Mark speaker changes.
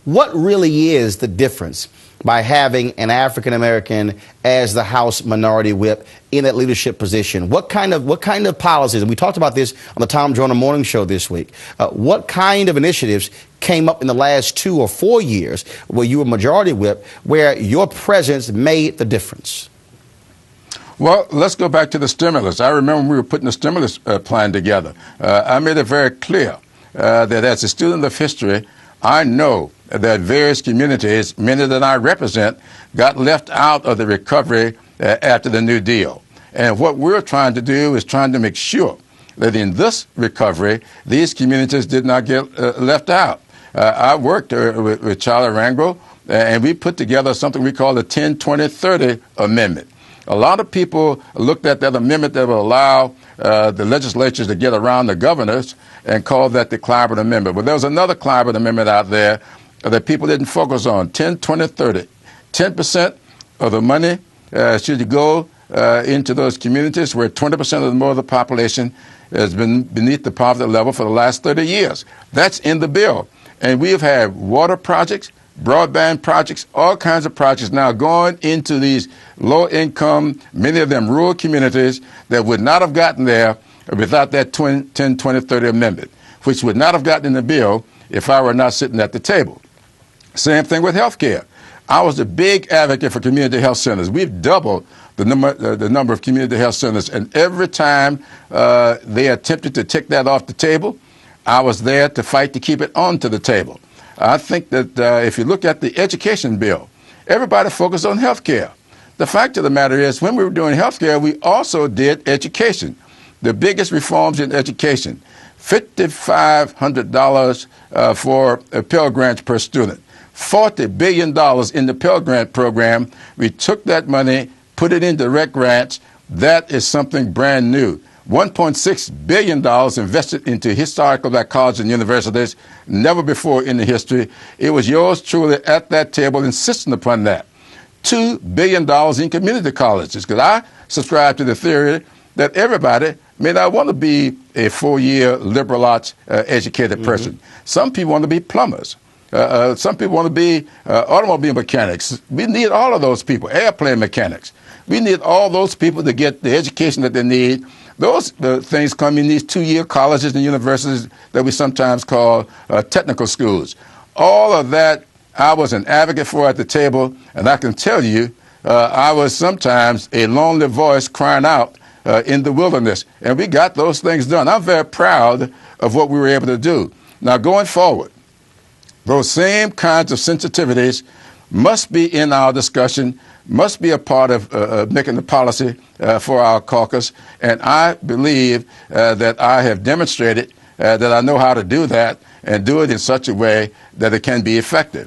Speaker 1: What really is the difference by having an African-American as the House Minority Whip in that leadership position? What kind of policies, and we talked about this on the Tom Joyner Morning Show this week, what kind of initiatives came up in the last 2 or 4 years where you were Majority Whip, where your presence made the difference?
Speaker 2: Well, let's go back to the stimulus. I remember when we were putting the stimulus plan together. I made it very clear that as a student of history, I know that various communities, many that I represent, got left out of the recovery after the New Deal. And what we're trying to do is trying to make sure that in this recovery, these communities did not get left out. I worked with Charlie Rangel, and we put together something we call the 10-20-30 Amendment. A lot of people looked at that amendment that would allow the legislatures to get around the governors and call that the Clyburn Amendment. But there was another Clyburn Amendment out there that people didn't focus on, 10-20-30. 10% of the money should go into those communities where 20% of the population has been beneath the poverty level for the last 30 years. That's in the bill. And we have had water projects, broadband projects, all kinds of projects now going into these low-income, many of them rural communities that would not have gotten there without that 10-20-30 amendment, which would not have gotten in the bill if I were not sitting at the table. Same thing with health care. I was a big advocate for community health centers. We've doubled the number of community health centers, and every time they attempted to take that off the table, I was there to fight to keep it onto the table. I think that if you look at the education bill, everybody focused on health care. The fact of the matter is, when we were doing health care, we also did education. The biggest reforms in education, $5,500 for a Pell Grant per student, $40 billion in the Pell Grant program. We took that money, put it in direct grants. That is something brand new. $1.6 billion invested into historical black colleges and universities, never before in the history. It was yours truly at that table insisting upon that. $2 billion in community colleges, because I subscribe to the theory that everybody may not want to be a 4-year liberal arts educated person. Some people want to be plumbers. Some people want to be automobile mechanics. We need all of those people, airplane mechanics. We need all those people to get the education that they need. Those things come in these 2-year colleges and universities that we sometimes call technical schools. All of that I was an advocate for at the table, and I can tell you I was sometimes a lonely voice crying out in the wilderness, and we got those things done. I'm very proud of what we were able to do. Now, going forward, those same kinds of sensitivities must be in our discussion, must be a part of making the policy for our caucus. And I believe that I have demonstrated that I know how to do that and do it in such a way that it can be effective.